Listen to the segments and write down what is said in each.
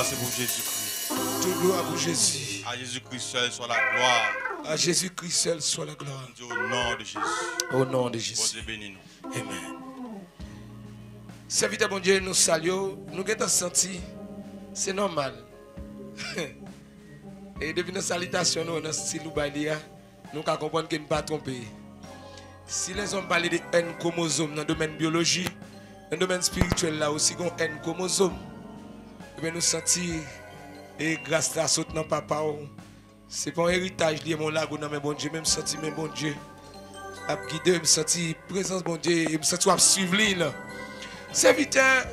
C'est pour Jésus-Christ. Toute gloire pour Jésus. À Jésus-Christ seul soit la gloire. À Jésus-Christ seul soit la gloire. Au nom de Jésus. Au nom de Jésus. Bon Dieu bénis nous. Amen. Serviteur bon Dieu, nous saluons. Nous avons senti. C'est normal. Et depuis nos salutations, nous, dans le style nous avons compris que nous ne pas tromper. Si les hommes parlent de N chromosome dans le domaine biologie, dans le domaine spirituel, là aussi, il y a N chromosome. Et nous sentons, et grâce à ça, dans papa, c'est pas un héritage lié à mon lago, mais bon Dieu, même senti, mais bon Dieu, à guider, me senti présence, bon Dieu, et me senti à suivre là. Serviteur,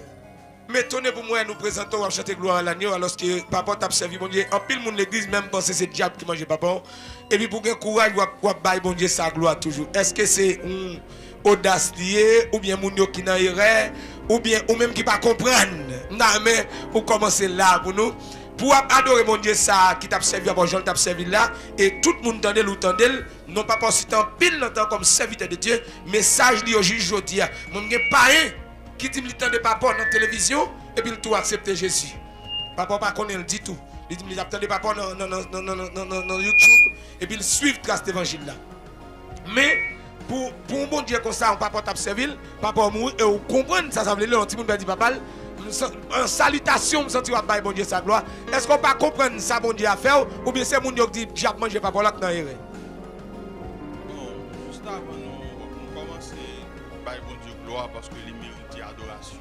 m'étonne pour moi, nous présentons à chanter gloire à l'agneau, alors que papa t'a servi, bon Dieu, en pile monde l'église, même pense que c'est le diable qui mange papa, et puis pour qu'il y ait courage, ou bailler, bon Dieu, sa gloire toujours. Est-ce que c'est une audace liée, ou bien mon qui n'a erreur, ou bien ou même qui pas comprendre? Non, mais pour commencer là pour nous, pour adorer mon Dieu ça qui t'a servi avant Jean t'a servi là, et tout le monde tendait ou tendait, non pas parce que pile longtemps comme serviteur de Dieu, message li au juge aujourd'hui. Mon Dieu pas un qui dit militant de papa dans la télévision et puis il tout accepter Jésus. Papa pas connaît le dit tout. Il dit il attend de papa dans YouTube et puis il suit trace d'évangile là. Mais pour un bon Dieu comme ça, on papa t'a servi, papa mourir et on comprend ça veut dire un petit monde dit papa en salutation, me sentir à bon Dieu sa gloire. Est-ce qu'on peut comprendre ça bon Dieu à faire ou bien c'est mon Dieu qui dit diable manger papa là dans erreur? Bon, juste avant nous commencer par bon Dieu gloire parce que il mérite adoration.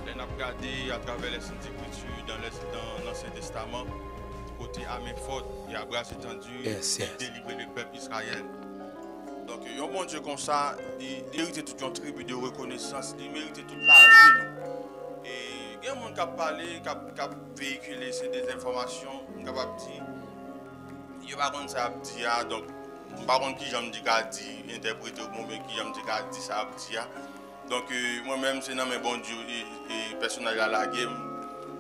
On a regardé à travers les Saintes Écritures dans l'Ancien Testament, côté à main forte, il y a bras étendu, délivrer le peuple Israël. Donc, un bon Dieu comme ça, il mérite toute une tribu de reconnaissance, il mérite toute la vie. Et il y a des gens qui ont parlé, qui ont véhiculé des informations, qui ont dit, il n'y a pas de ça dit, donc, par contre, qui j'aime dire dit, interpréter au moment qui j'aime dire dit ça dit. Donc, moi-même, c'est dans mes bons Dieu et personnel à la game.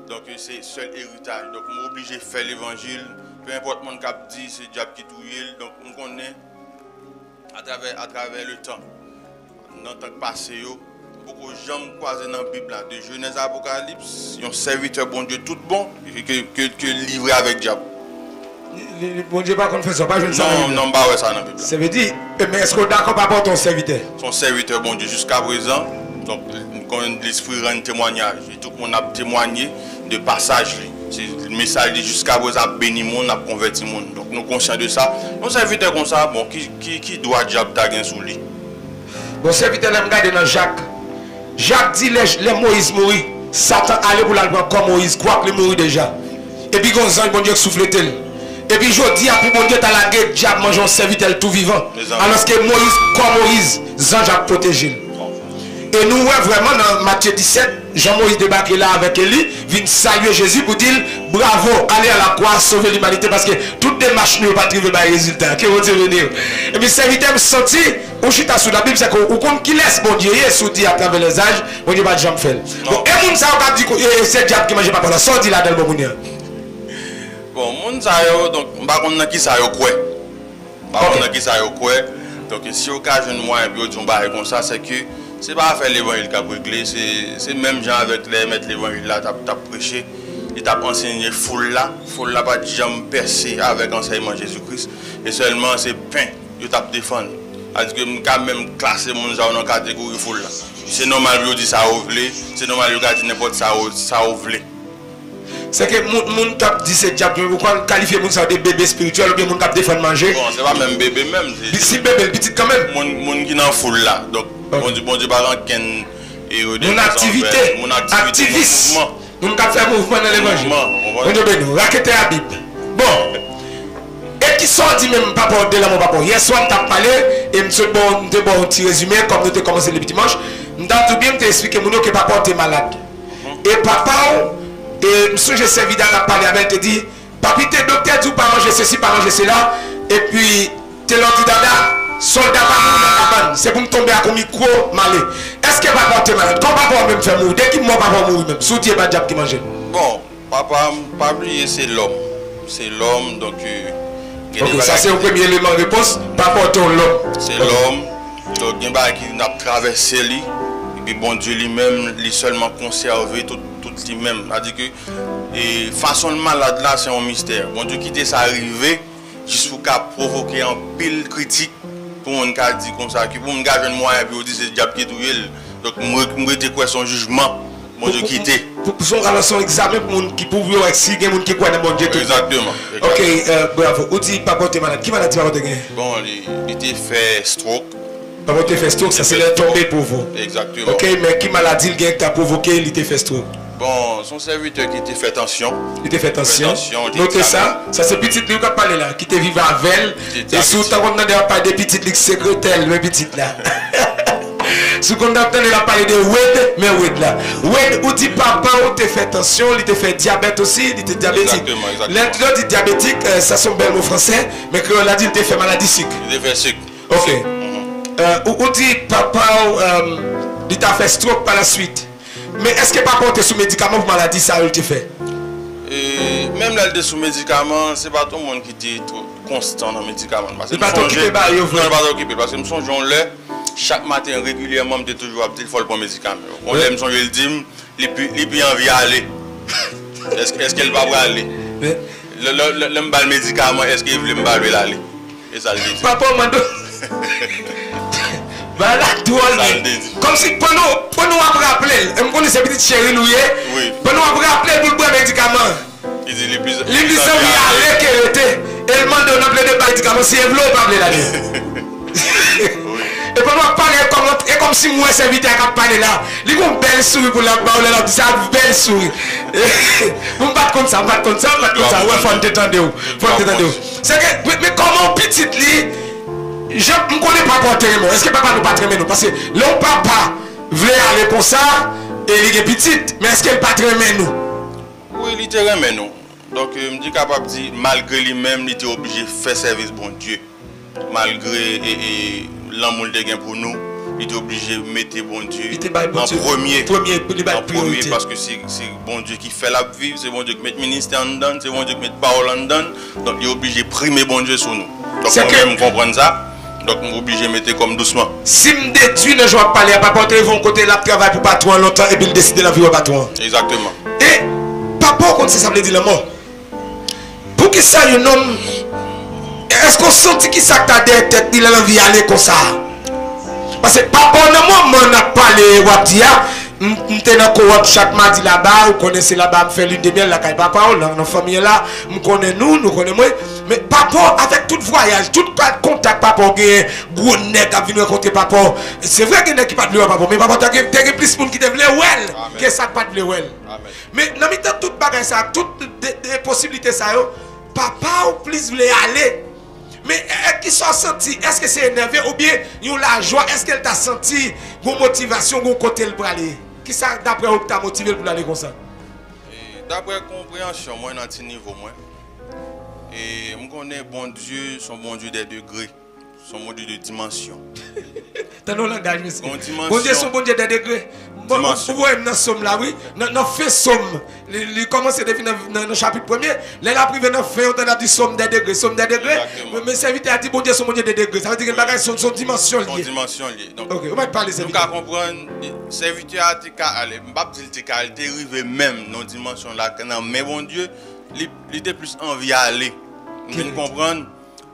Donc, c'est seul héritage. Donc, je suis obligé de faire l'évangile. Peu importe mon cap dit, c'est diable qui touille. Donc, on connaît à travers le temps. Dans le temps passé, beaucoup de gens croisés dans la Bible, de Genèse à Apocalypse, ils ont serviteur bon Dieu tout bon que livré avec diable. Bon Dieu, pas qu'on fait ça, pas je ne sais pas. Non, pas ouais ça dans la Bible. Ça veut dire, mais est-ce qu'on est d'accord par rapport à ton serviteur? Son serviteur bon Dieu jusqu'à présent, donc quand l'esprit rend témoignage, et tout le monde a témoigné de passage. C'est le message jusqu'à vous a béni monde, a converti monde. Donc nous conscients de ça. Nos serviteurs comme ça, bon, qui doit diable taguer sous lui. Bon serviteur là regarder dans Jacques. Jacques dit les Moïse mourit. Satan allait pour la gloire comme Moïse, quoi que le mourit déjà. Et puis quand bon Dieu souffle tel. Et puis je dis à pour bon Dieu t'as la guerre, diable mange un serviteur tout vivant. Alors que Moïse comme Moïse, Jean Jacques protégé. Et nous voyons vraiment dans Matthieu 17, Jean-Moïse débarque là avec Élie, vient saluer Jésus pour dire bravo, allez à la croix, sauver l'humanité parce que toute démarche ne va pas trouver de résultat. Que vous venir. Et puis serviteur me senti, au chita sous la Bible, c'est qu'on compte qui laisse bon Dieu, et sous dit à travers les âges, bon Dieu va jamais faire. Bon, et moun ça on dit que c'est diable qui mange pas pendant, ça dit là dans le bon monde. Bon, moun ça yo donc pas connait qui ça yo quoi. Pas connait qui ça yo quoi. Donc si occasion moi et puis on bail comme ça c'est que c'est pas faire l'évangile qui a réglé, c'est même gens avec les mettre l'évangile là, t'as prêché, il t'a enseigné foule là pas jamais percer avec enseignement Jésus-Christ et seulement c'est pain, il t'a défendre. Parce que quand même classer mon gens dans catégorie foule là. C'est normal de dire ça ou vle, c'est normal de dire n'importe ça ou vle. C'est que mon cap dit c'est diable, vous qualifiez mon ça de bébé spirituel ou bien mon cap défendre manger. Bon, c'est pas même bébé même, c'est bébé petit quand même. Mon qui dans foule là. Donc bon Dieu par ken et mon activité, activiste. Mon cap faire mouvement dans l'évangile. On dit ben raqueter la Bible. Bon. Et qui sont dit même papa de là mon papa. Hier soir t'a parlé et monsieur bon petit résumé comme nous avons commencé le dimanche. M't'a tout bien t'expliquer mon que papa était malade. Et papa et monsieur j'ai servi dans la parler avec te dit papi t'es docteur tu pas manger ceci pas manger cela et puis t'es l'autre dada soldat pas c'est pour me tomber à comme micro malé. Est-ce que papa t'es malade? Quand papa même fait mourir dès qu'il mort papa mourir même soutien pas diable qui mange. Bon papa pas oublier c'est l'homme. C'est l'homme donc ok, ça c'est le premier élément de réponse par rapport à l'homme. C'est l'homme, donc il y a qui a traversé lui, et puis bon Dieu lui-même, lui seulement conservé tout lui-même. C'est-à-dire que et façon de malade là c'est un mystère. Bon Dieu quitter ça arrivé juste pour provoquer un pile critique pour mon cas dit comme ça, qui pour me garder moi et puis on dit c'est diable qui est tout. Donc moi était quoi son jugement. Bon Dieu quitter. Pour son relation examen pour moun qui pouvait aussi des moun qui croient dans bon Dieu tout. Exactement. OK, bravo. Ou dit papa t'es malade. Qui maladie papa t'es gagné? Bon, il était fait stroke. Papa t'es fait stroke, ça c'est le tombé pour vous. Exactement. OK, mais qui maladie le gain t'a provoqué, il était fait stroke? Bon, son serviteur qui était fait tension. Il était fait tension. Notez ça, ça c'est petit lui qui a parlé là, qui était vivant avec elle. Et sous ta on a parlé de petite ligue secrétaire, le petit là. Ce qu'on a entendu la parler de Wed, mais Wed là. Wed, ou dit papa, ou te fait tension, il te fait diabète aussi, il était diabétique. L'autre dit diabétique, ça sont belles mots français, mais que on a dit il te fait maladie sucre. Il te fait sucre. Ok. Ou dit papa, il t'a fait stroke par la suite. Mais est-ce que papa était sous médicament pour maladie, ça il te fait? Même là, il est sous médicament, c'est pas tout le monde qui est constant dans le médicament. C'est pas occupé par eux. Non, pas occupé, parce que je me songe là. Chaque matin régulièrement, je toujours appelé le pour médicament. On l'aime son le dit, il puis envie d'aller. Est-ce qu'elle va aller? Le bal médicament, est-ce qu'il veut me aller? Et ça le dit. Papa m'a dit. Voilà, toi, comme si pour nous rappeler, je connais ces petites chéries louées, pour nous rappeler pour le médicament. Il dit les plus aller qu'elle était, elle demande de nous appeler des médicaments, si elle veut pas appeler là. Et pour nous parler comme si moi serviteur qui parler là, il y a une belle souris pour la parole là, c'est une belle souris. Vous ne pas comme ça, pas comme ça, pas comme ça, ouais, faut t'étendre. C'est que, mais comment petite li, je ne connais pas porter le mot. Est-ce que papa nous pas tremper nous? Parce que le papa voulait aller comme ça, et il est petite, mais est-ce qu'elle pas tremper nous? Oui, il trempe nous. Donc, je me dis capable de dire, malgré lui-même, il était obligé de faire service bon Dieu. Malgré l'amour de gain pour nous, il était obligé de mettre bon Dieu en premier. Premier parce que c'est bon Dieu qui fait la vie, c'est bon Dieu qui met le ministère en dedans, c'est bon Dieu qui met la parole en dedans. Donc il est obligé de primer bon Dieu sur nous. Donc nous-mêmes comprenons ça. Donc on est obligé de mettre comme doucement. Si je détruis le jour à parler, à papa, ils vont côté là travail pour patron longtemps et puis il décide de la vie au patron. Exactement. Et papa, quand ça veut dire le mot. Pour que ça, un homme. Est-ce qu'on sent qui ça t'a tête il a envie d'aller comme ça? Parce que papa, on a parlé, m'étais dans coop chaque mardi là-bas, vous connaissez là-bas, me fait lune de miel, la caille papa, dans la famille là, me connaît nous connaissons moi. Mais papa, avec tout voyage, tout contact, papa, gros nèg qui vient rencontrer papa. C'est vrai qu'il y a qui pas de papa, mais papa, t'as plus de monde qui te veut well, que ça pas de well. Mais dans le temps, toute bagage ça, toutes les possibilités ça, papa ou plus voulait aller. Mais est-ce qu'il s'est senti, est-ce que c'est énervé ou bien il la joie, est-ce qu'elle t'a senti une motivation, un côté pour aller? Qui ça d'après vous t'a motivé pour aller comme ça? D'après compréhension, moi, dans un niveau, moi. Et je connais bon Dieu, son bon Dieu des degrés, son bon Dieu de dimension. Dans nos langages, monsieur. Bon Dieu, son bon Dieu des degrés. Bon, vous voyez dans somme là, oui. Dans fait somme. Il commence depuis dans le chapitre 1er. Là, il a privé dans fin, on a dit somme des degrés. Somme des degrés. Mais serviteur a dit bon Dieu, son bon Dieu des degrés. Ça veut dire que le bagage sont dimension liée. Son dimension liée. Donc, ok, on va parler de ça. Nous devons comprendre, serviteur a dit qu'elle est arrivé même dans la dimension là. Mais bon Dieu, il était plus envie d'aller. Nous devons comprendre,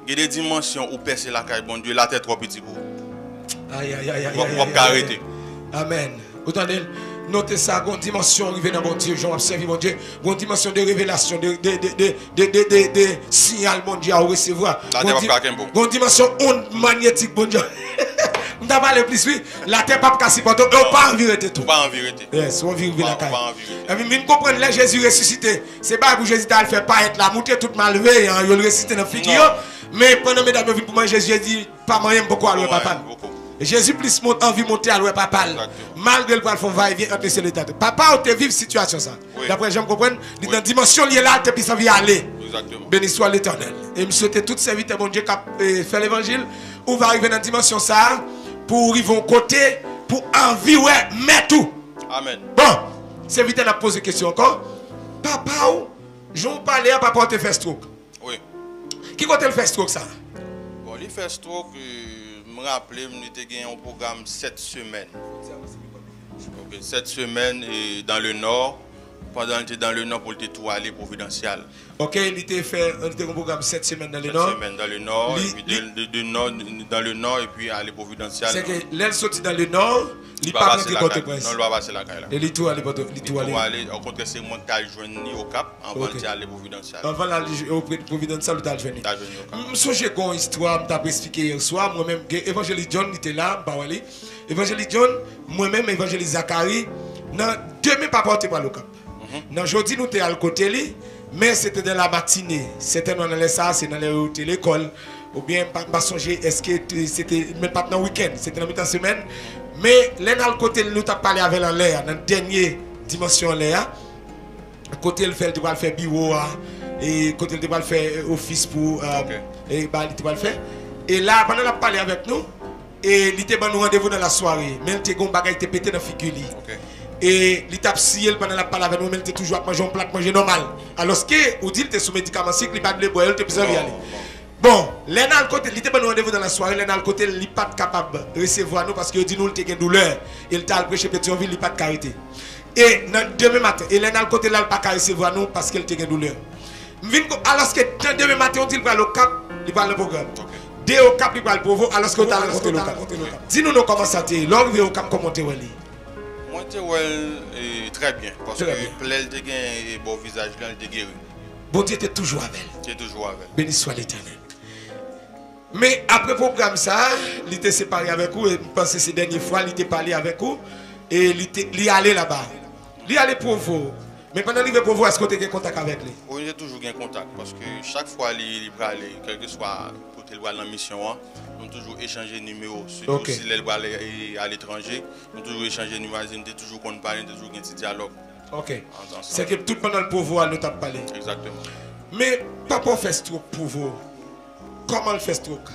il y a des dimensions où percer la caille, bon Dieu, la tête trop petite pour. Aïe, aïe, aïe, aïe. On va arrêter. Amen. Autant notez ça, une dimension arrivée dans mon Dieu, j'ai observé mon Dieu, une dimension de révélation, de signal, mon Dieu, à recevoir. Une dimension onde magnétique, mon Dieu. On t'a parlé plus, oui. La terre pas cassée, on pas en vérité tout. Pas en vérité. Yes, on vit la caille. Et puis, nous comprenons, là, Jésus ressuscité. C'est pas pour Jésus à le faire pas être là, monter tout malveillé, il le ressuscité dans la figure. Mais pendant mesdames, pour moi, Jésus dit, pas moyen beaucoup à l'ouest, papa. Jésus plus envie de monter à l'ouest, papa. Malgré le poil, va-et-vient entre ces états. Papa, on te vive situation ça. D'après, j'aime comprendre, dans la dimension liée là, tu peux s'en aller. Exactement. Béni soit l'Éternel. Et je souhaite toutes ces vites, mon Dieu, qui fait l'évangile, où va arriver dans la dimension ça, pour ils vont côté, pour envie, ouais, mais tout. Amen. Bon, ces vites, on a posé une question encore. Papa, j'en parlais à papa, on te fait stroke. Oui. Qui compte le fait stroke ça? Bon, il fait stroke, je me rappelle, il y a un programme 7 semaines. Okay, 7 semaines et dans le nord. Pendant qu'il était dans le nord pour le tout aller providentiel. Ok, il était fait un programme 7 semaines dans le nord. 7 semaines dans le nord, et puis dans le nord et puis aller providentiel. C'est que l'aile sorti dans le nord, il pas rentré côté presse. Non, il va passer la caille là. Et il tout aller au contraire, c'est moi qui ai joint au Cap avant d'aller providentiel. Avant d'aller au providentiel, il t'a joint. Je songe une histoire, je t'ai expliqué hier soir. Moi-même, évangéliste John était là, évangéliste John, moi-même, évangéliste Zachary, dans 2000 pas porté par le Cap. Non, aujourd'hui, nous sommes à côté, mais c'était dans la matinée. C'était dans l'école. Ou bien, pas songer, est-ce que c'était même pas dans le week-end, c'était dans la semaine. Mais là, dans le côté, nous avons parlé avec l'air, dans la dernière dimension l'air. Côté, il fait bureau, et côté, il va faire office pour. Et bah, il va le faire. Et là, pendant la parlé avec nous, et il était nous rendez-vous dans la soirée. Mais il était pété dans la figure. Et l'étape si elle pendant la parole avec nous, elle était toujours à manger un plat manger normal. Alors que, ou dit, il était sous médicament, si il pas de boire, il était plus envie aller. Bon, là dans le côté, il était pas rendez-vous dans la soirée, là dans le côté, il n'est pas capable de recevoir nous parce qu'il dit nous, il était une douleur. Il t'a prêché Pétionville, il n'est pas de carité. Et demain matin, et là dans le côté, là, il n'a pas qu'à recevoir nous parce qu'il était une douleur. Alors que demain matin, on dit qu'il va le Cap, il va le programme. Dès au Cap, il va le pauvre, alors que tu as rencontré le Cap. Dis-nous comment ça t'est, l'orgue au Cap, comment t'es allé? Moi, très bien. Parce que plein de gains et bon visage, là, il était guéri. Bon Dieu était toujours avec elle. Tu es toujours avec. Béni soit l'Éternel. Mais après le programme, ça, il était séparé avec vous. Et je pense que ces dernières fois, il était parlé avec vous. Et il est allé là-bas. Il est allé pour vous. Mais pendant qu'il est pour vous, est-ce que tu as contact avec lui? Oui, j'ai toujours un contact. Parce que chaque fois, il va aller, quel que soit côté dans la mission, nous avons toujours échangé numéros. Surtout si il va aller à l'étranger, nous avons toujours échangé numéros. Nous avons toujours parlé, toujours un petit dialogue. Ok. C'est que tout pendant le pouvoir, nous avons parlé. Exactement. Mais papa fait stroke pour vous. Comment il fait stroke?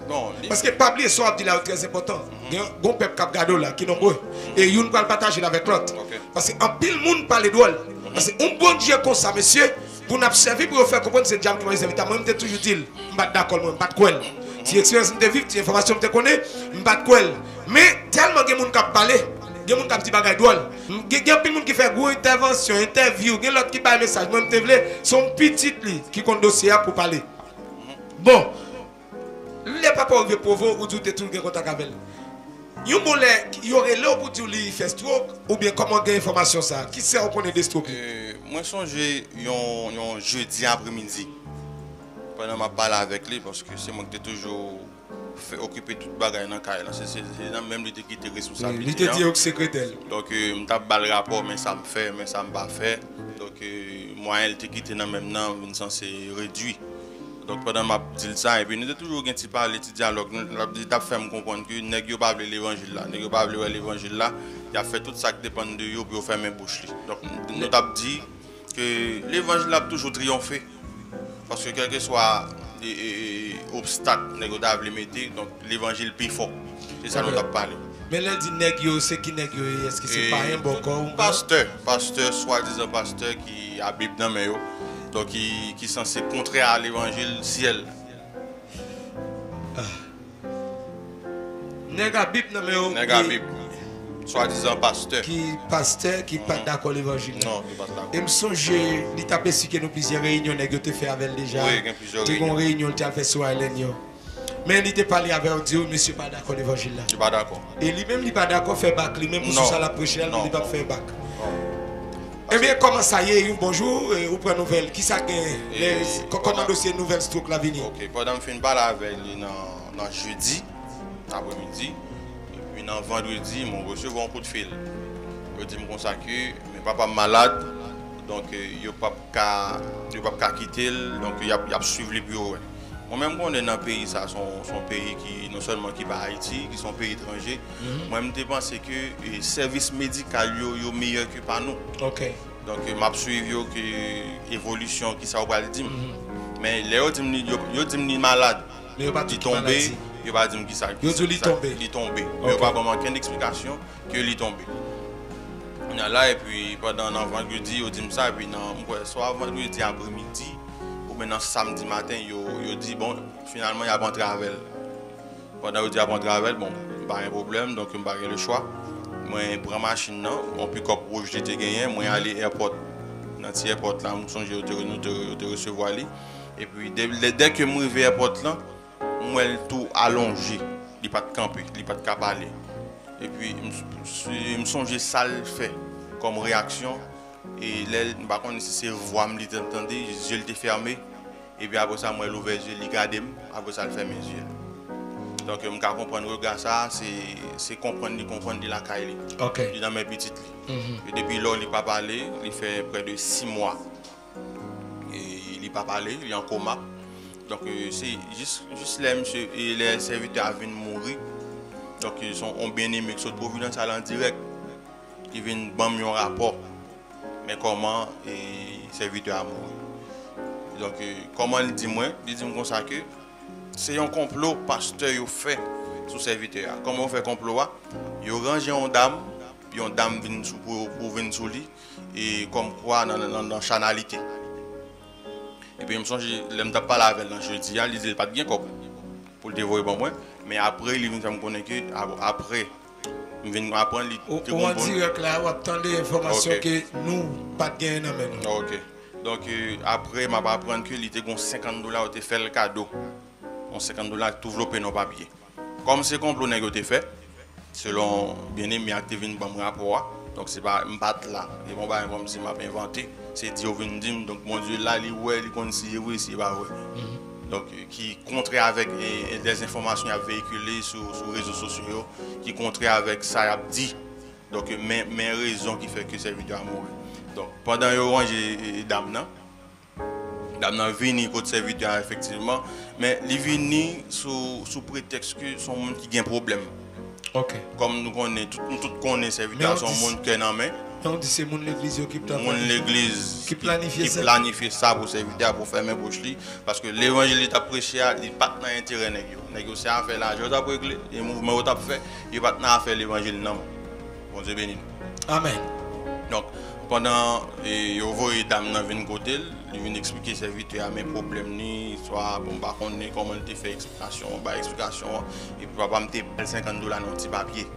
Non, parce que pas oublier ça, c'est très important. Il y a un bon peuple qui a là, qui est nombreux. Et il va le partager avec l'autre. Parce qu'en pile monde parle de l'ol. Parce qu'un bon Dieu comme ça, monsieur, pour nous observer, pour vous faire comprendre ce diable qui m'a dit, moi, je suis toujours dit, je ne suis pas d'accord, je ne suis pas d'accord. Si l'expérience me vive, si l'information me connaît, je ne suis pas d'accord. Mais tellement de gens qui parlent, il y a des gens qui disent des choses. Il y a des gens qui font une intervention, interview, il y a d'autres qui parlent message. Moi, je veux son petit qui compte dossier pour parler. Bon, les papas pour vous, ou tout est tout le contact avec elle. Il y aurait là pour dire qu'il fait stroke ou bien comment gagner information ça? Qui sait qu'on est des strokes? Moi, j'ai un jeudi après-midi. Pendant ma parle avec lui parce que c'est moi qui t'ai toujours fait occuper toute bagaille dans le cas. C'est même lui qui était responsable. Il était dit au secrétaire. Donc, je n'ai pas le rapport, mais ça me fait, mais ça ne me pas fait. Donc, moi, elle était quitté dans le même temps, une censé réduit. Donc, pendant ma dit ça, et puis nous avons toujours un petit parler, petit dialogue. Nous avons fait me comprendre que nous n'avons pas l'évangile là. Nous n'avons pas l'évangile là. Il a fait tout ça qui dépend de lui pour faire mes bouches. Donc, nous avons dit que l'évangile a toujours triomphé. Parce que quel que soit l'obstacle, nous avons les mettre, donc l'évangile plus fort. C'est ça que nous avons parlé. Mais là, dit nègre, c'est qui nègre? Est-ce que c'est pas un bon corps? Pasteur, soi-disant pasteur qui a Bible dans mes donc qui est censé contrer à l'évangile ciel. Nègre Bible dans mes Nègre Bible. Soi-disant pasteur. Qui pas d'accord l'évangile. Non, qui pas d'accord. Et me songe, il t'a pensé que nous plusieurs réunions nègre te fait avec déjà. Oui, il y a plusieurs réunions. Une réunion tu as fait sur Hélène. Mais il t'a parlé avec Dieu, monsieur pas d'accord l'évangile là. Je suis pas d'accord. Et lui-même il pas d'accord faire bac, lui-même pour ça la prêcher, il ne pas faire bac. Eh bien, comment ça y est, bonjour, ou prenez nouvelle, qui ça gagne, comment dossier nouvelle stroke la venir? Ok, pendant que je parle avec lui dans jeudi, après-midi, et puis dans vendredi, je reçu un coup de fil. Je dis que mes papa malade, donc il ne peut pas quitter, donc il a suivi les bureaux. Moi-même, quand on est dans un pays, ça, son pays qui non seulement qui va Haïti, qui sont pays étrangers, moi-même, je pense que le service médical est meilleur que par nous. Ok. Donc, je suis suivi l'évolution qui ça va dire. Mais les autres, ils sont malades. Mais ils pas tombé. Ils pas dire qui ça. Ils sont tombés. Ils tombés. Mais il n'y a pas manqué d'explication que ils tombé. On est là et puis pendant vendredi, ils disent ça et puis soit vendredi après-midi. Maintenant, samedi matin, il dit bon, finalement, il y a bon travail. Pendant qu'il y a bon travail, bon, pas un problème, donc je n'ai pas le choix. Moi, je prends ma machine, on peut comme rouge, j'ai gagné, moi, aller à l'aéroport. Dans l'aéroport, là, je suis de recevoir. Et puis, dès que je suis arrivé à l'aéroport, moi, je suis tout allongé. Il n'y a pas de camper, il n'y a pas de parler. Et puis, je me songe ça le fait comme réaction. Et là, par contre, si c'est voix, je l'entendais, les yeux étaient fermés. Et puis après ça, moi, j'ai ouvert les yeux, je regardé, après ça, je ferme mes yeux. Donc, je comprends le regard, ça, c'est comprendre la caille. Ok. Dans mes petites. Et depuis là, il n'a pas parlé, il fait près de 6 mois. Et il n'a pas parlé, il est en coma. Donc, c'est juste là, monsieur, et les serviteurs viennent mourir. Donc, ils ont bien aimé que ce Providence en direct. Ils viennent bam un rapport. Mais comment le serviteur a mouru. Donc, comment il dit moi? Il dit comme ça que c'est un complot pasteur qui fait sous serviteur. Comment on fait complot? Il range une dame, puis une dame vient pour venir sous lui, et comme quoi dans la chanalité. Et puis, je me sens que je ne parle pas avec elle jeudi, il dit pas de bien pour le dévoiler pour moi. Mais après, il vient me connaître que après. On direct là, on attend des informations que nous pas de gain. Ok. Donc après, je vais apprendre que il était $50 qui fait le cadeau. $50 tout développé nos papiers. Comme c'est complot négocié fait, selon bien aimé activine bon rapport. Donc c'est pas me battre là. Et bon bah comme si m'a inventé, c'est Dieu vient dire donc mon Dieu là il ouais il conseille oui c'est pas vrai. Donc qui contraire avec des informations à véhiculer sur les réseaux sociaux qui contraire avec ça a dit donc mes raisons qui fait que cette vidéo a mouru. Donc pendant que j'ai dame vini côté cette vidéo effectivement mais il vini sous prétexte que son monde qui a un problème. OK. Comme nous connaissons tout connaît cette vidéo son monde qui est en main. On dit c'est mon l'église qui planifie ça pour servir pour faire mes bouches parce que l'évangile est prêché il pas dans intérêt négocier à faire l'argent t'a régler et mouvement t'a fait il pas dans faire l'évangile non bon Dieu béni amen. Donc pendant yo voyé dame dans vinn côté il vient expliquer serviteur à mes problèmes ni soit bon par contre comment il te fait explication et puis papa me $50 dans petit papier.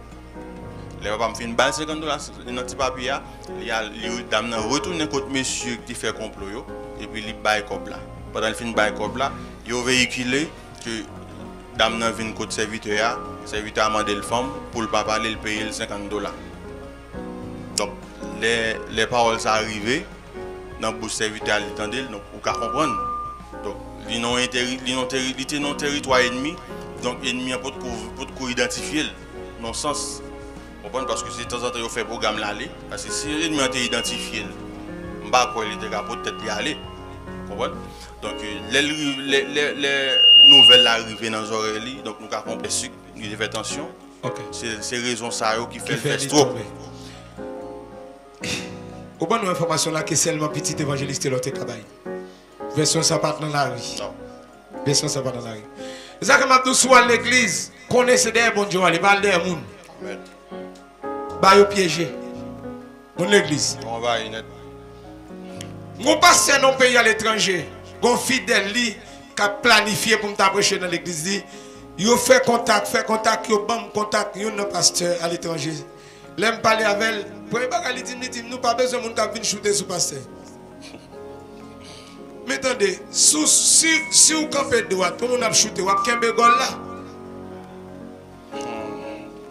Les papa me fait une balle $50 dans notre papier, il y a les dames retourner contre monsieur qui fait complot et puis il bail comme là. Pendant le fin bail comme là, il a véhiculé que dame nan vin côté serviteur a mandé le femme pour le pas parler le payer le $50. Donc les paroles ça arrivé dans bouche serviteur l'entendait donc ou ka comprendre. Donc li non territoire ennemi donc ennemi pour de identifier non sens. Comprendre parce que c'est de temps en temps yo fait programme l'aller parce que si l'ennemi a identifié m'pa quoi il était capable peut-être y aller. Comprendre? Donc les nouvelles arrivées dans les oreilles, donc nous avons compris nous devons faire attention. Okay. C'est raison ça qui fait le trop. Au bon nous information là que seulement petit évangéliste l'autre cabaye. Version ça pas dans la vie. Non. Version ça pas dans la vie. Ça que m'a tout soit l'église, connaissez des bon Dieu, aller parler des monde. Amen. Ba yo piégé. Mon l'église. On va y net. Mon pasteur non pays à l'étranger. Gon fidèle li qui a planifié pour m'approcher dans l'église, il fait contact, yo bam contact yon pasteur à l'étranger. L'aime parler avec elle, pour bagay li dit nous pas besoin moun ka vinn shooter sous pasteur. Mais attendez, si vous campez droit, tout le monde a shooté, ou a kembe gol là.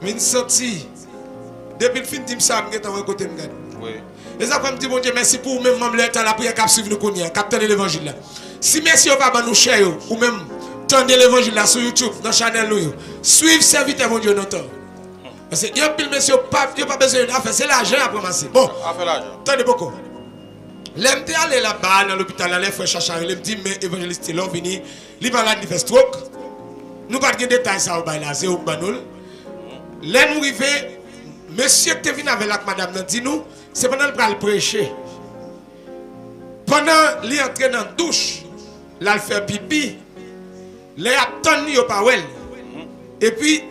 Min sorti depuis le fin de ça, je suis côté de oui. Et ça, comme dit bon Dieu, merci pour vous-même, le temps la prière qui suivre nous connaître, capter l'évangile là. Si merci pas nous cher ou même tendez l'évangile là sur YouTube, dans la chaîne nous, suivre serviteur mon Dieu notre temps. Parce que y a pile monsieur pas besoin de faire, c'est l'argent à ramasser. Bon. À faire l'argent. Attendez beaucoup. L'aime aller là-bas dans l'hôpital là, les frères chercher, il me dit mais évangéliste là vini, il malade il fait stroke. Nous pas de détails ça au bail là, c'est au banol. Là nous arrivé monsieur qui est venu avec la madame nous dit nous, c'est pendant le prêcher. Pendant qu'il entre dans la douche, là il fait pipi, là il attend il pas well. Et puis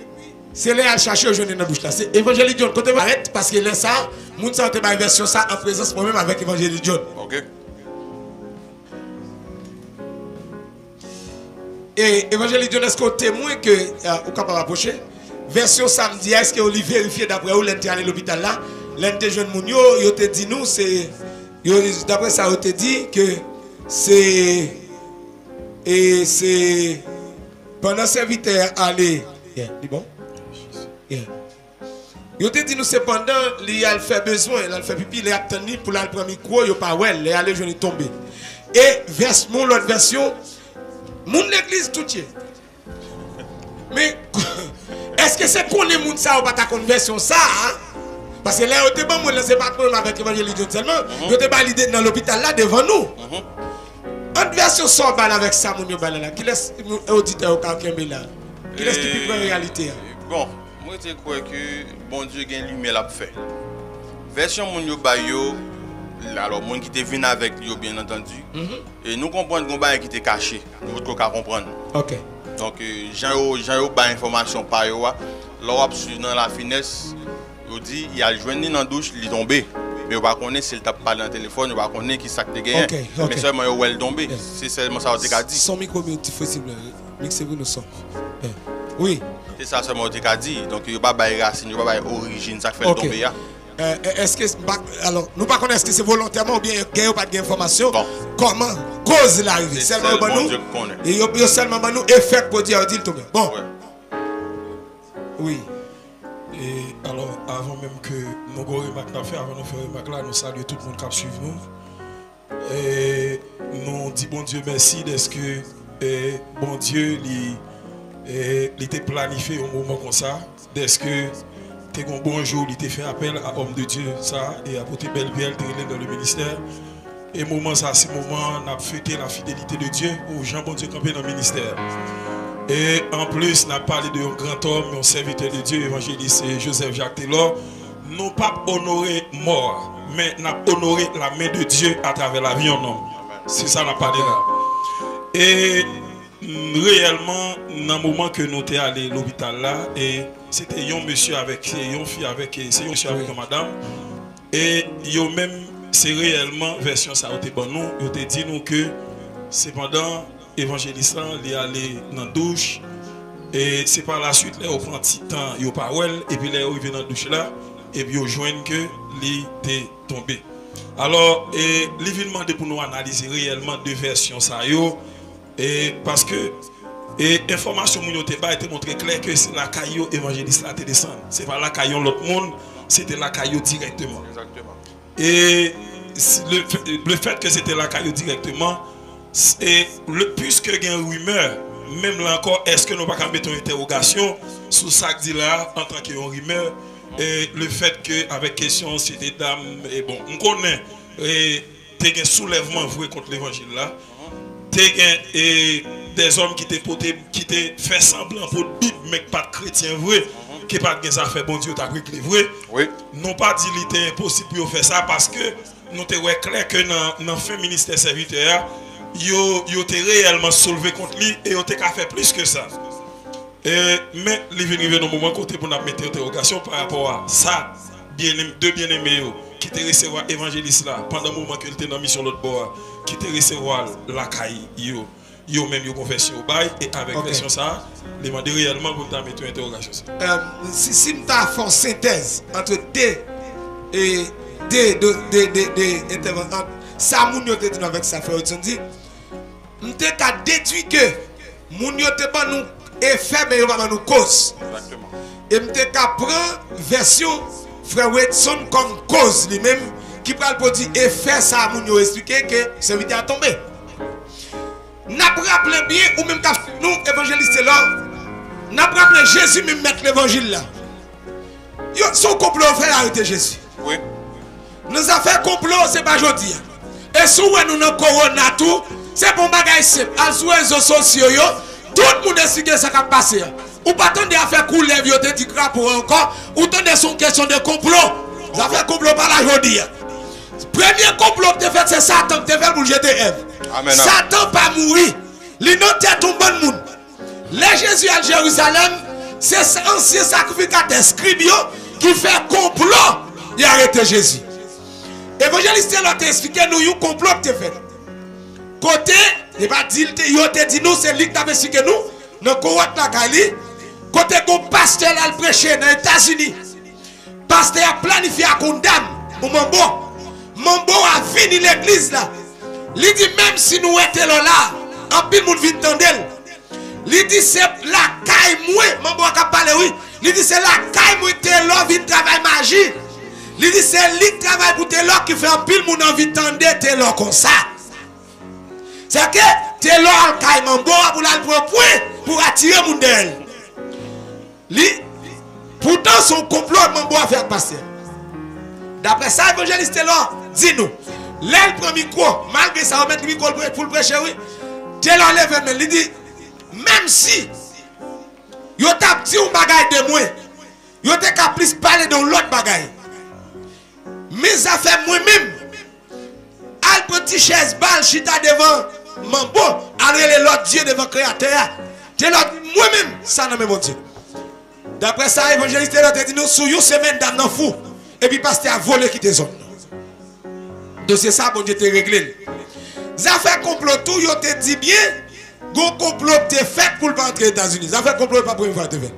c'est là il chercher aujourd'hui dans la douche là. C'est évangéliste John côté arrête parce que là ça, moun ça te une version ça en présence moi même avec évangéliste John. OK. Et évangéliste John est-ce qu'on témoin que ou capable approcher version samedi est-ce que Olivier vérifié d'après où l'entrer à l'hôpital là, l'entrer jeune moun yo te dit nous c'est d'après ça, on te dit que c'est pendant serviteur aller. C'est bon? On te dit nous c'est pendant il a fait besoin, il a fait pipi, il a attendu pour la prendre micro, il pas ouais, il aller jeune tomber. Et mon l'autre version, mon l'église tout est. Mais est-ce que c'est qu'on est moun ça ou pas ta conversion ça? Parce que là, on ne bon, c'est pas problème avec l'évangélisation seulement. On te validé dans l'hôpital là devant nous. En version sort avec ça, mon yo là. Qui laisse auditeur au Kakembe là? Qui laisse qui plus réalité? Bon, moi je crois que bon Dieu gagne lumière l'a fait. Version mon yo bayo, alors mon qui te venu avec lui bien entendu. Et nous comprenons qu'on bail qui était caché. Nous autres qu'on comprendre. OK. Donc Jean ba information par yo là, on suivre dans la finesse. Il dit il a joint dans la douche, il est tombé. Mais on va connaître s'il tape pas dans le téléphone, on va connaître qui s'acte gagné. Mais seulement il est tombé. C'est seulement ça qu'on a dit. Son micro est possible. Mixez-vous nous son. Oui. C'est ça seulement qu'on a dit. Donc il n'y a pas de racine, il n'y a pas d'origine, ça fait le tomber. Est-ce que alors nous pas connaître est-ce que c'est volontairement ou bien gain ou pas d'information? Comment cause l'arrivée? Seulement nous. Et il y a seulement nous effet pour dire dit tomber. Bon. Oui. Et alors, avant même que nous remarquions faire, avant de faire remarque là, nous saluons tout le monde qui suit nous. Et nous disons bon Dieu merci parce que bon Dieu il était planifié au moment comme ça. Parce que tu un bon jour, il t'a fait appel à homme de Dieu, ça, et à côté belle vie, dans le ministère. Et moment ça, c'est moment on a fêté la fidélité de Dieu aux gens bon Dieu campé dans le ministère. Et en plus, on a parlé d'un grand homme, un serviteur de Dieu, évangéliste Joseph Jacques Taylor. Nous pas honoré mort, mais nous avons honoré la main de Dieu à travers la vie en homme. C'est ça qu'on a parlé là. Et réellement, dans le moment que nous étions allés à l'hôpital là, et c'était un monsieur avec une fille avec, c'est un monsieur avec une madame. Et yo même, c'est réellement version ça été bon nous, yo te dit nous que cependant évangéliste il est allé dans la douche et c'est par la suite là on prend petit temps il pas well et puis là il vient dans la douche là et puis on joigne que il était tombé. Alors et il vient demander pour nous analyser réellement deux versions ça yo et parce que Et information moun yo te ba était montré clair que c'est la caillou évangéliste là te descend. C'est pas la caillou l'autre monde, c'était la caillou directement. Exactement. Et le fait que c'était la caillou directement, puisque il y a une rumeur, même là encore, est-ce que nous ne pouvons pas mettre une interrogation sur ça que dit là en tant qu'une rumeur, et le fait qu'avec question c'était dame, et bon, on connaît, et il y a un soulèvement vrai contre l'évangile là, et des hommes qui t'ont fait semblant pour Bible, mais pas de chrétien vrai, qui pas de ça fait bon Dieu t'a réglé vrai. Oui. Non pas dit qu'il était impossible pour faire ça parce que nous te ouais clair que dans le fin ministère serviteur, yo te réellement soulevé contre lui et yo te qu'à faire plus que ça. Mais il vient dans moment côté pour nous mettre interrogation par rapport à ça, deux bien-aimés qui te recevoir évangéliste là pendant le moment qu'il était dans mission l'autre bord, qui te recevoir la caille yo même yo confession au bail et avec version ça, les demander réellement pour nous mettre une interrogation. Si nous avons fait synthèse entre des intervenants, ça moun yo te dit avec ça frère Hudson dit, nous avons déduit que moun yo te pas nous effet mais yo pas nous cause. Exactement. Et nous avons prendre version frère Hudson comme cause lui-même qui parle pour dire effet ça moun yo expliquer que c'est vite à tomber. N'a rappelé bien ou même nous évangélistes là, n'a rappelé Jésus même mettre l'évangile là. Son complot fait arrêter Jésus. Oui. Nous avons fait complot, c'est pas aujourd'hui. Et si nous avons corona tout, c'est pour bagay simple. Sur les réseaux sociaux, tout le monde explique ce qui a passé. Ou pas attendre à faire couler, vous avez dit crapaud encore, ou attendre son question de complot. Vous avez fait complot par la aujourd'hui. Premier complot que tu as fait, c'est Satan qui a fait pour jeter Ève. Amen. Satan pas mourir. Il n'a pas tout bon monde. Les Jésus à Jérusalem, c'est ancien sacrificateur scribio qui fait complot. Il a arrêté Jésus. Évangéliste là t'a expliqué nous un complot que tu fait. Côté, il va dire dit nous c'est lui qui t'a expliqué nous dans Kowat la Kali. Côté qu'on pasteur là le prêcher dans les États-Unis. Pasteur a planifié à condamner pour Mambo a fini l'église là. Il dit même si nous étions là, en pile monde vient tendel. Il dit c'est la caille moi, Mambo a parlé oui. Il dit c'est la caille moi Taylor vient travailler magie. Il dit c'est lui qui travaille pour Taylor qui fait un pile monde envie tendel Taylor comme ça. C'est que Taylor en caille Mambo pour la point pour attirer monde d'elle. Pourtant son complot Mambo a fait passer. D'après ça évangéliste Taylor dit nous l'aile prend micro, malgré ça, on met le micro pour le prêcher, oui. Taylor lève, il dit, même si, yo t'a dit un bagage de moi, yo t'es qu'à plus parler de l'autre bagage. Mais ça fait moi-même, al petit chaise balle, chita devant Mambo, aller l'autre Dieu devant Créateur. Taylor dit, moi-même, ça n'a même bon Dieu. D'après ça, évangéliste Taylor te dit, nous, sous une semaine d'âme fou, et puis pasteur a volé qui te zone. C'est ça, bon Dieu te réglé. Ça fait complot tout, yo te dit bien, go complot te fait pour le rentrer aux États-Unis. Ça fait complot pas pour une fois te fait.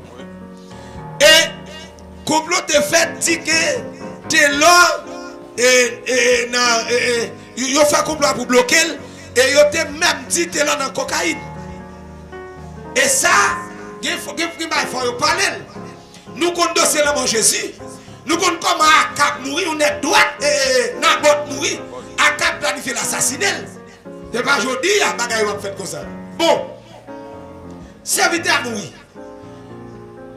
Et complot te fait dit que t'es là yo fait complot pour bloquer et yo te même dit t'es là dans cocaïne. Et ça, il faut parler. Nous connaissons dossier là mon Jésus. Nous connaissons comment Akab mourir, on est droit et Nabot mourir. Akab planifié l'assassinat. C'est pas aujourd'hui, il y a des choses qui fait comme ça. Bon, serviteur à mourir.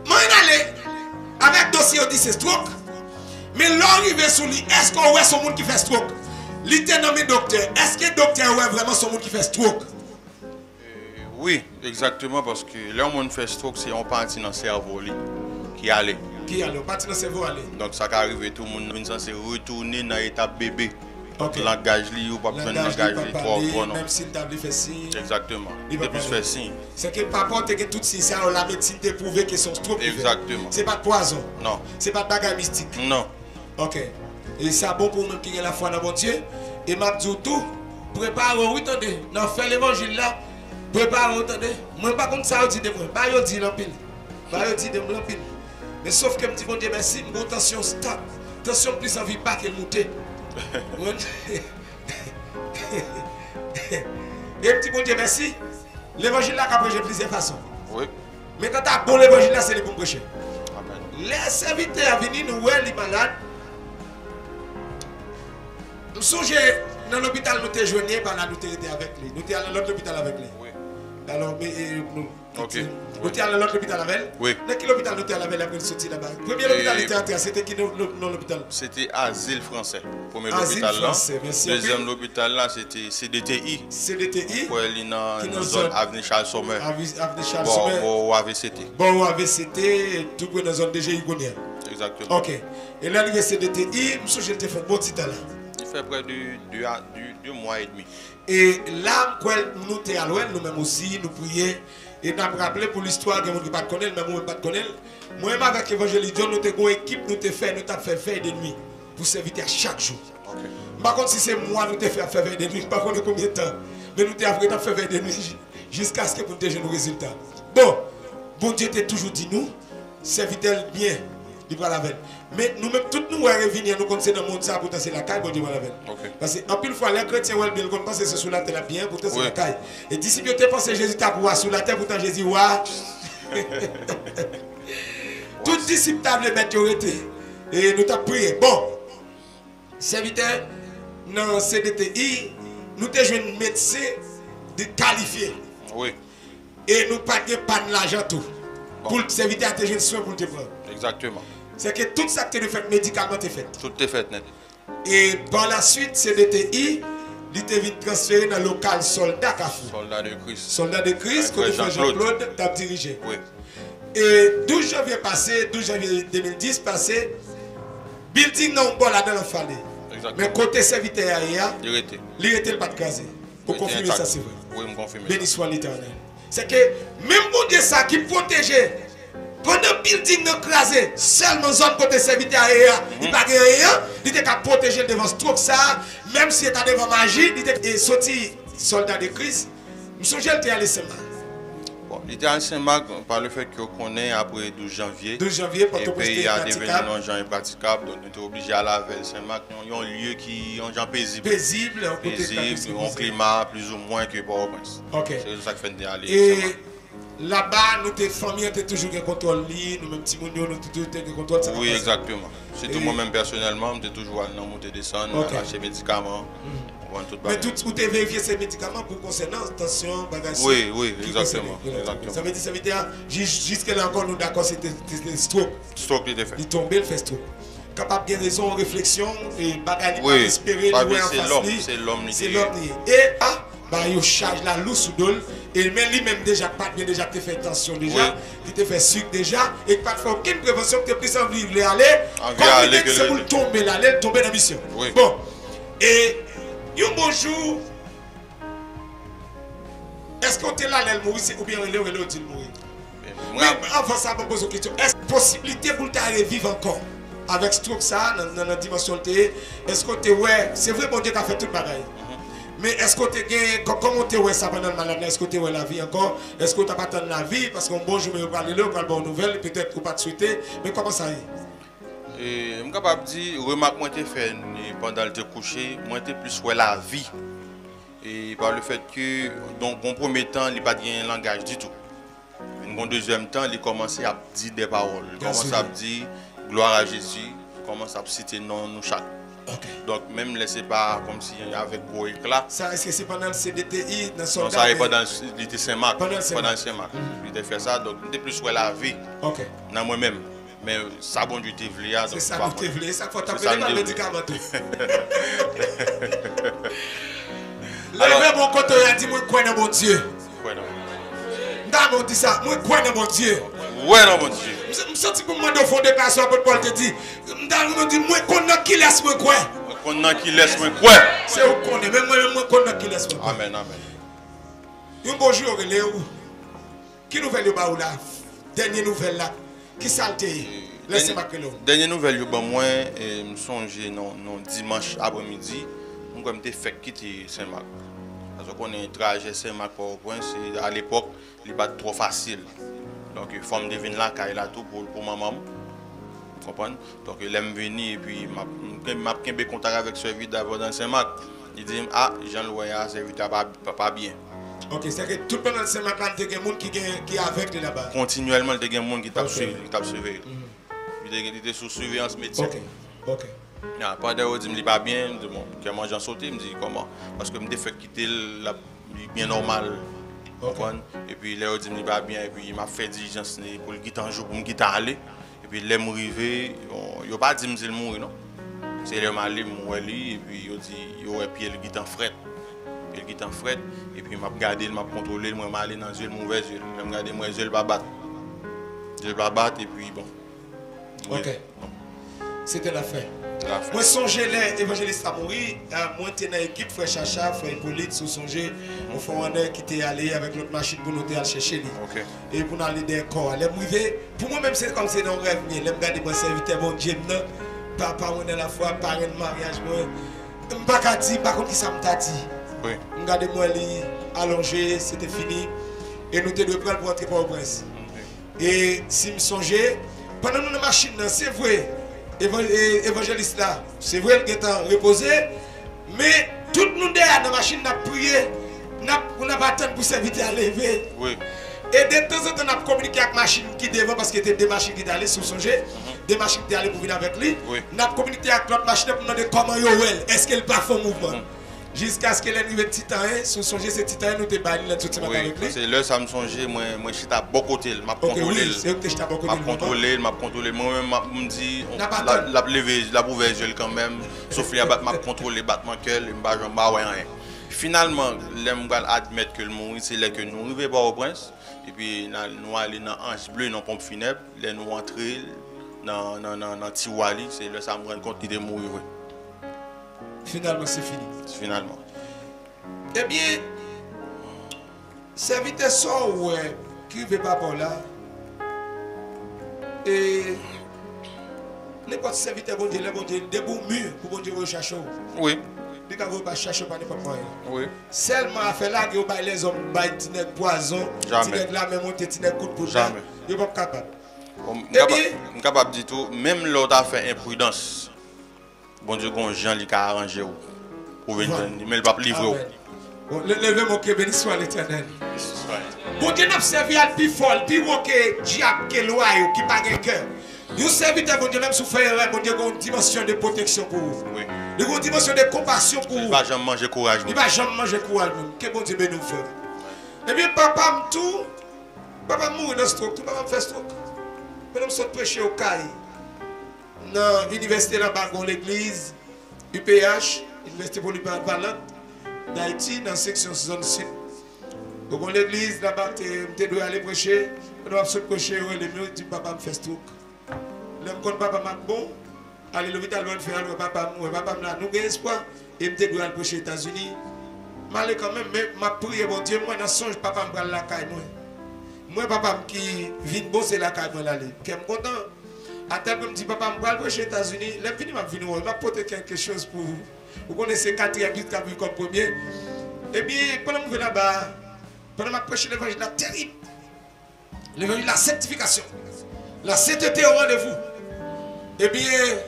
Moi, je suis allé avec dossier, on dit c'est stroke. Mais l'arrivée sur lui, est-ce qu'on voit son monde qui fait stroke? Il était nommé docteur. Est-ce que le docteur voit vraiment son monde qui fait stroke? Oui, exactement, parce que là, on fait stroke, c'est un parti dans le cerveau qui allait. Qui allait, parti dans le cerveau aller. Donc ça arrive, tout le monde est censé retourner dans l'étape bébé. Ok. Langage ou pas besoin de langage trop non. Même si le fait signe. Exactement. Il peut plus faire signe. C'est que par contre que tout ça la médecine prouvé que son stroke. Exactement. C'est pas de poison. Non. C'est pas de bagarre mystique. Non. OK. Et c'est bon pour même qui a la foi dans mon Dieu et m'a dit tout préparez oui attendez, dans faire l'évangile là. Préparez attendez. Moi pas comme ça dit de moi. Pas yo dit l'empile. Pas yo dit de moi l'empile. Mais sauf que me dit bon Dieu merci, mon tension stop. Tension plus envie pas qu'elle monte. Et petit bon Dieu merci. L'évangile là, qu'a prêché de plusieurs façons. Oui. Mais quand tu as bon l'évangile là, c'est le bon prêcher. Amen. Les serviteurs venus nous voir les malades. Nous songeons dans l'hôpital, nous étions joignés par là, nous étions avec lui. Nous étions à l'autre hôpital avec lui. Oui. Alors, mais nous. Ok. Nous étions à l'autre hôpital avec lui. Oui. Dans quel hôpital nous étions avec lui après nous sortir là-bas? Premier hôpital était entré, c'était qui dans l'hôpital? C'était Asile Français. Premier Asile hôpital là. Français, merci. Deuxième hôpital là, c'était CDTI. CDTI. Pour aller dans Qui la dans zone zone- Avenue Charles Sommer. Avenue Charles Sommer. Bon, AVCT. Bon, AVCT, tout dans la zone DGI Gounier. Exactement. Ok. Et là, il y a CDTI, je suis fait un bon petit temps là. Il fait près de 2 mois et demi. Et là, nous sommes à l'ouest, nous-mêmes aussi, nous prions. Et nous avons rappelé pour l'histoire que nous ne pas connaître, même nous ne pas connaître. Moi-même avec l'Évangile John, nous avons une équipe, nous avons fait veille de nuit pour servir chaque jour. Okay. Par contre, si c'est moi, nous avons fait veille de nuit, par contre, combien de temps? Mais nous avons fait veille de nuit jusqu'à ce que nous ayons nos résultats. Bon Dieu t'a toujours dit nous, serviteur bien, il va la veille. Mais nous-mêmes, tous nous revenir, nous connaissons dans le monde ça, pourtant c'est la caille, bon Dieu va la veille. Okay. Parce qu'en pile fois, les chrétiens, ils pensent que c'est sous la terre bien, pourtant c'est Oui. la caille. Et d'ici que tu penses que Jésus t'a pour sous la terre, pourtant Jésus, ouah. Tout disciple t'a voulu mettre au été. Et nous t'avons prié. Bon, serviteur, dans CDTI, nous avons joué un médecin de qualifié. Oui, Et nous pas de panne l'argent tout. Bon. Pour le serviteur, tu as un soin pour te prendre. exactement. C'est que tout ça que tu as fait médicalement, tu fait. Tout est fait net. Et par la suite, CDTI, il était vite transféré dans le local soldat Kafou. Soldat de Christ. Soldat de Christ, que Jean-Claude. Jean-Claude t'a dirigé. Oui, Et 12 janvier passé, 12 janvier 2010 passé, building non bon là dans le fallait. exactement. Mais côté serviteur ailleurs, Il était. il était pas de casé. Pour Il était confirmer intact. ça, c'est vrai. Oui, je confirme. Béni soit l'Éternel. C'est que même bon Dieu ça qui protégeait. Pendant le building non crasé, seulement zone côté serviteur ailleurs, il pas de rien, il était capable de protéger devant ce truc ça, même si il était devant magie, il était sorti soldat de Christ. Je me souviens qu'il allé seulement. Bon, il était à Saint-Marc par le fait qu'on connaît après 12 janvier. 12 janvier, Et Port-au-Prince puis il était a devenu praticable, un gens impraticable, donc on était obligé à la veille Saint-Marc. Il y a un lieu qui est un gens paisible. paisible, en côté Paisible, un climat plus ou moins que Port-au-Prince. Ok. C'est ça qui fait d'aller. Et là-bas, nous, tes familles, nous toujours un contrôle, nous, même petits nous, nous, toujours un contrôle. Ça Oui, va exactement. Surtout Et- moi-même personnellement, je toujours allé dans monter descendre, Ok. acheter médicaments, vendre tout Mais bagage. tout, où tu vérifié ces médicaments pour concernant tension, bagage. Oui, oui, qui exactement, concerne. exactement. Ça veut dire, jusqu'à là encore, nous d'accord, c'était stroke. Stock il était fait. Il tombait, il fait stroke. Capable de raison, réflexion, et bagage, Oui, pas espérer, pas louer en c'est face l'homme, lui. c'est l'homme C'est qui- l'homme. Et bah, il charge la loupe sous dol. Et même lui-même déjà, pas bien déjà, te fait tension déjà, Oui. qui te fait sucre déjà, et pas de faire aucune prévention, que tu plus envie de aller. Envie Comme d'aller il que c'est le- pour le tomber là, aller tomber dans la mission. Oui. Bon. Et, un bon jour, est-ce qu'on est là, elle mourir, ou bien elle est dit mourir? Moi, Mais avant ça, je me pose une question. Est-ce possibilité pour t'arriver vivre encore avec ce truc ça, dans la dimension de est-ce que tu ouais, c'est vrai, bon Dieu qui a fait tout le bagaille. Mais est-ce que tu es comment tu ouais ça pendant le malade? Est-ce que tu ouais la vie encore? Est-ce que tu n'as pas attendu la vie? Parce qu'un bon jour, je vais parler là, on parle de bonnes nouvelles, peut-être qu'on pas te souhaiter. Mais comment ça y est? et je suis capable de dire, remarque, moi, j'ai fait pendant le coucher, moi, j'ai plus ouais la vie. Et par le fait que, donc, en premier temps, il n'y a pas de langage du tout. En deuxième temps, il commence à dire des paroles. Il commence à dire gloire à Jésus, il commence à citer non nous chaque. Ok. Donc, même laissez pas comme si avec gros éclat. Ça, est-ce que c'est pendant le CDTI, dans son Donc, ça arrive pendant l'été Saint-Marc. Pendant le Saint-Marc. Saint-Marc. Il a fait ça, donc, il plus ouais la vie Ok. dans moi-même. Mais ça, bon Dieu, t'es venu. C'est ça que tu voulais, ça faut C'est t'appeler ça par nous le devons. médicament tout. Levez mon côté et dit, moi, crois dans mon Dieu. Ouais, non. Dans mon dit ça, moi, crois dans mon Dieu. Ouais, non, mon Dieu. Je me sens pour moi de fond de personne, pour Paul te dit, dans dit, moi, connais qui laisse moi quoi. Qu'on a qui laisse moi quoi. C'est où qu'on est, même moi, connais qui laisse moi quoi. Amen, amen. Un bonjour, où? Qui nouvelle de Baoula? Dernière nouvelle là. Qui saleté? Laissez-moi que l'homme. Dernière nouvelle, je moi, je me songe non dimanche après-midi, je me fait quitter Saint-Marc. Parce qu'on a un trajet Saint-Marc Port-au-Prince, à l'époque, il n'est pas trop facile. Donc, il faut me devenir là, car il a tout pour ma maman. Vous comprenez? Donc, il aime venir et puis il m'a pris contact avec ce serviteur d'abord dans Saint-Marc. Il dit, ah, Jean-Louis, ce serviteur pas bien. Ok, c'est que tout le monde dans ce matin, il y a des gens qui avec là-bas. Continuellement, il y a des gens qui t'a suivi. Il était sous surveillance médecine. Ok. Pendant que je me dis pas bien, je me dis bon, quand moi j'en sauté, je me dis comment. Parce que je me dis fait quitter bien normal. Et puis là, je me dis pas bien, et puis il m'a fait diligence pour le quitter un jour, pour me quitter aller. Et puis là, je suis arrivé, il n'a pas dit que je suis mort, non. C'est là, je suis allé, et puis il dit, puis il quitte en fret. Il quitte en fret, et puis il m'a regardé, il m'a contrôlé, moi je suis allé dans les yeux, mauvais yeux. Il m'a regardé, moi, les yeux, pas battre. Je ne pas battre, et puis bon. Ok. C'était l'affaire. Moi, songez les évangélistes à mourir. Moi, j'étais dans l'équipe, frère Chacha, frère Hippolyte, sous songer. Au fond, on qui était allé avec notre machine pour nous aller chercher lui. Et pour nous aller dans le corps. Pour moi-même, c'est comme si dans un rêve. Je me regarde, moi, serviteur, mon Dieu, papa, on est la foi, parrain de mariage. Je ne sais pas dire, par contre, qui ça m'a dit. Je regarde, moi, allongé, c'était fini. Et nous devons prendre pour entrer pour le prince. Et si je songeais, pendant que nous avons machine, c'est vrai. Évangéliste là, c'est vrai qu'il est reposé, mais tout le monde derrière dans la machine a prié, on n'a pas attendu pour serviteur à lever. Oui. Et de temps en temps, on a communiqué avec la machine qui devant parce qu'il y avait des machines qui allaient sous songer, des machines qui allaient pour venir avec lui. On a communiqué avec l'autre machine pour demander comment il est, est-ce qu'elle pas fait mouvement. Jusqu'à ce qu'elle arrive à Titan, sous songer ce Titan, nous te baillons là tout le temps avec lui. C'est là ça me songeait, moi je suis à bon côté, m'a contrôlé. M'a contrôlé, moi-même me dit la lever, la ouvert yeux quand même, sauf les m'a contrôlé battement cœur, et m'a rien. Finalement, l'aime admettre que le mourir c'est là que nous arrivons pas au prince et puis nous aller dans Ange Bleu dans pompe funèbre, là nous entrer dans Tiwali, c'est là ça me rend compte qu'il est mort. Finalement, c'est fini. Finalement. Eh bien, serviteur sort qui ne veut pas par là. Et n'importe serviteur, bon Dieu, debout mur pour bon Dieu rechercher. Oui. Dès qu'on ne va pas chercher, pas n'importe quoi. Oui. Seulement, à faire là, que les hommes baillent des poison, des la même monte, des coups de poudre. Jamais. Ils ne sont pas capables. Je suis capable de dire tout, même l'autre a fait imprudence. Bon Dieu, quand Jean lui a arrangé pour venir, mais il ne va pas livrer. Levez mon cœur, béni soit l'Éternel. Bon Dieu n'a servi à plus fort, plus haut que diable, que loi, qui n'a pas de cœur. Vous servez bon Dieu, même sous frère, bon Dieu, a une dimension de protection pour vous. Oui. Il a une dimension de compassion pour vous. Il ne va jamais manger courage. Il ne va jamais manger courage. Que bon Dieu nous fait. Eh bien, papa tout, papa mourir dans stroke, tout papa me fait stroke. Maintenant, je suis prêché au CAI. Dans l'université là-bas, dans l'église, UPH, Université Polyvalente d'Haïti, dans la section zone sud. Donc, l'église là-bas, je dois aller prêcher. Je dois prêcher, le mieux, je dis papa me fait stroke. L'homme quand papa m'a bon, aller à l'hôpital, je vais faire papa mourir. Papa me l'a, nous avons espoir. Et je dois aller prêcher aux États-Unis. Je vais quand même, mais ma prière, mon Dieu, moi, dans songe, papa me prend la caille. Moi, papa qui vient bon, c'est la caille, moi, là. Je suis content. À tel que je me dis, papa, je vais aller aux États-Unis. Là, je vais apporter quelque chose pour vous. Vous connaissez 4e but qui a vu comme premier. Et bien, pendant que je vais là-bas, pendant que je prêche l'évangile, la terrible. L'évangile, la sanctification. La sainteté au rendez-vous. Et bien,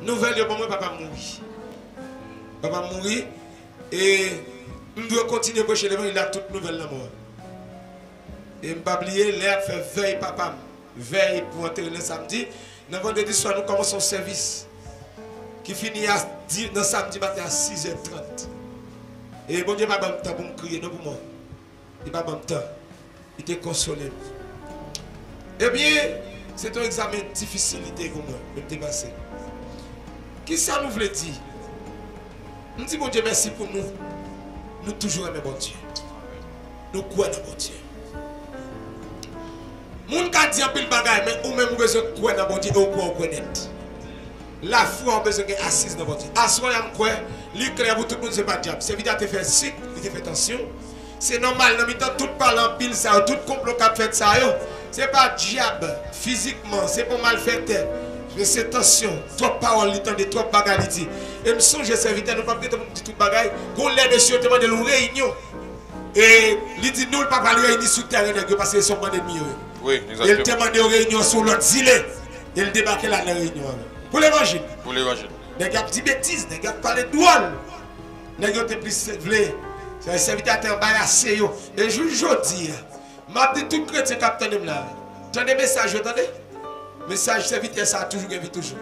nouvelle de moi, papa mourit. Papa mourit. Et je dois continuer à prêcher l'évangile, il a toute nouvelle dans moi. Et je ne vais pas oublier, l'air fait veille, papa. Veille pour entrer le samedi. Dans vendredi soir, nous commençons le service qui finit dans samedi matin à 6h30. Et bon Dieu, il n'a pas de temps pour me crier, non pour moi. Il n'a pas de temps. Il était consolé. Eh bien, c'est un examen difficile pour moi, de me dépasser. Qui ça nous veut dire? Nous disons, bon Dieu, merci pour nous. Nous toujours aimons bon Dieu. Nous croyons dans bon Dieu. Moun ka di un pile bagay, mais ou même besoin de croire dans bon Dieu, ou quoi connaître. La foi a besoin d'assise dans bon Dieu. Assoir yam quoi, li clair pour tout le monde c'est pas diable. C'est évident te faire sick, il te fait attention. C'est normal dans mi-temps tout parle en pile ça, tout complot qu'a fait ça yo. C'est pas diable physiquement, c'est pas mal fait. Mais c'est attention, trop parole li tande trop bagay li dit. Et me songe serviteur nous pas peut-être dit tout bagay, gon les monsieur demande une réunion. Et il dit nous pas parler réunir sur terrain parce que sont pas ennemis. Oui, exactement. Il demande une réunion sur l'autre zilé. Il débarque là dans la réunion. Pour l'évangile. Pour l'évangile. Les gars petits bêtises, les gars parlent de douane. Les gars te plus voulez C'est un serviteur qui est embarrassé. Et je dis, je dis tout chrétien qui attend là. Attendez le message, attendez. Message serviteur, ça a toujours gagné toujours.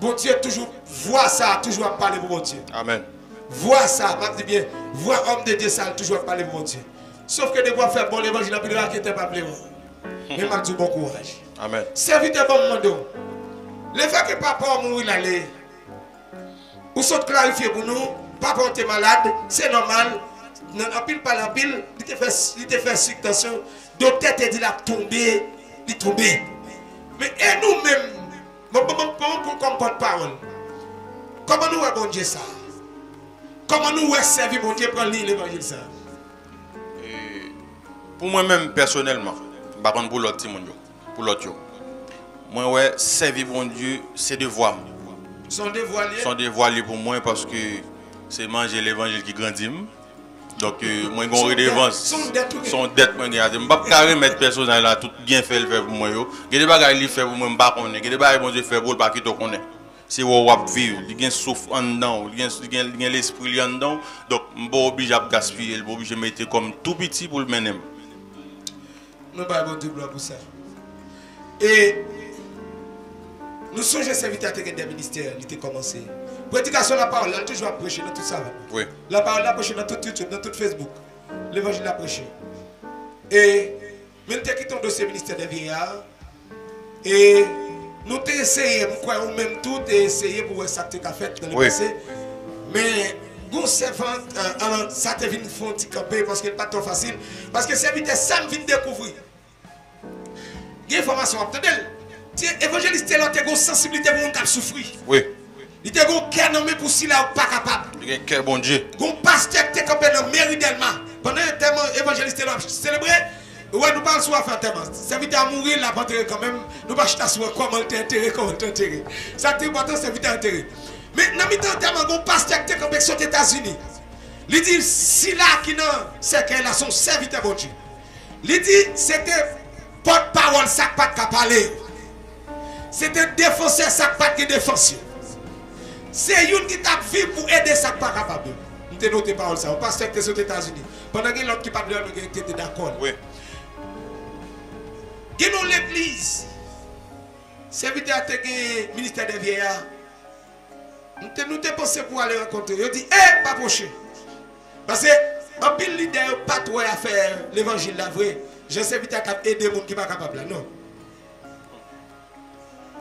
Bon Dieu, toujours, voix ça, toujours à parler pour bon Dieu. Amen. Voix ça, je dis bien, voix homme de Dieu, ça toujours à parler pour bon Dieu. Sauf que des fois, faire bon l'évangile, puis là qui n'était pas plaisant. Mais je dis bon courage. Amen. Serviteur, bon monde. Le fait que papa mourir l'aller, ou sont clarifier pour nous, papa était malade, c'est normal. En pile par la pile, il te fait circulation, docteur te dit la tomber, il tomber. Mais et nous-mêmes, comme porte-parole, comment nous voyons bon Dieu ça? Comment nous voyons servir bon Dieu pour lire l'évangile ça? Pour moi-même, personnellement, par contre pour l'autre, pour l'autre, moi, ouais, servir bon Dieu, c'est devoir. Son devoir lié? Son devoir lié pour moi parce que c'est manger l'évangile qui grandit. Donc, moi, j'ai une redevance. Son dette, moi, je ne peux pas remettre personne là, tout bien fait le faire pour moi. Il y a des bagages qui fait pour moi, je ne sais pas. Il y a des bagages qui bon Dieu fait pour moi, je ne sais pas. C'est où on vit, il y a un souffle en dedans, il y a l'esprit en dedans. Donc, je ne suis pas obligé de gaspiller, je suis obligé de mettre comme tout petit pour le mener. Nous pas bon Dieu pour ça. Et nous sommes serviteurs des ministères, il a commencé. Prédication de la parole, elle toujours prêché dans tout ça. Oui. La parole a prêché dans tout YouTube, dans tout Facebook. L'évangile a prêché. Et nous avons quitté le dossier ministère des vieillards. Et nous avons essayé, nous même tout essayé pour voir ça que tu as fait dans le passé. Mais nous servant, ça te vient faire un petit campé parce que ce n'est pas trop facile. Parce que serviteur, ça me vient découvrir. Il y a une information, attendez. Évangéliste, il a une sensibilité pour nous souffrir. Oui. Il a un cœur nommé pour si là pas capable. Il a un cœur bon Dieu. Il y a un pasteur qui est campé dans le mairie d'Elma. Pendant le thème évangéliste, il a célébré. Ouais, nous parlons sur la fin thème. Serviteur à mourir, là, quand même. Nous ne pas sur comment t'es enterré, comment t'es enterré. Ça, c'est important, serviteur enterré. Mais dans le temps, il y a un pasteur qui est campé aux États-Unis. Il dit, si là, qui non, c'est qu'elle a son serviteur bon Dieu. Il dit, c'était porte-parole, ça pas de parler. C'était défenseur, ça pas de défenseur. C'est une qui t'a vu pour aider ça pas capable. Nous avons noté parole ça. On passe aux États-Unis. Pendant que l'autre qui parle de l'autre qui était d'accord. Oui. Nous l'église. Serviteur à ministère des vieillards. Nous avons pensé pour aller rencontrer. Il dit, eh, pas prochain. Parce que un pile leader pas trop à faire l'évangile la vraie. J'ai serviteur à aider les gens qui ne sont pas capables. Non.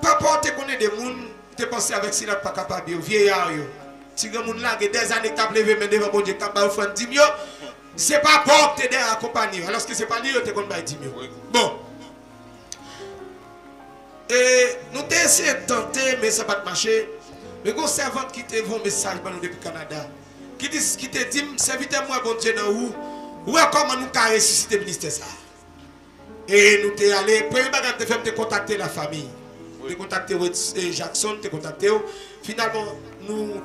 Pas porter qu'on est des gens. Tu penses avec si là pas capable de vieillard si les gens là qui des années t'a levé mais devant bon Dieu t'a pas offert 10 000 c'est pas bon que t'aider à accompagner alors que c'est pas lui qui te connaît 10 000 bon et nous t'ai essayé de tenter mais ça n'a pas marché mais quand servant qui te vend message pour nous depuis Canada qui te dit serviteur moi bon Dieu dans où comment nous ca ressusciter ministère ça et nous t'es allé premier bagage te fait te contacter la famille. Tu as contacté Jackson, tu as contacté. Finalement, nous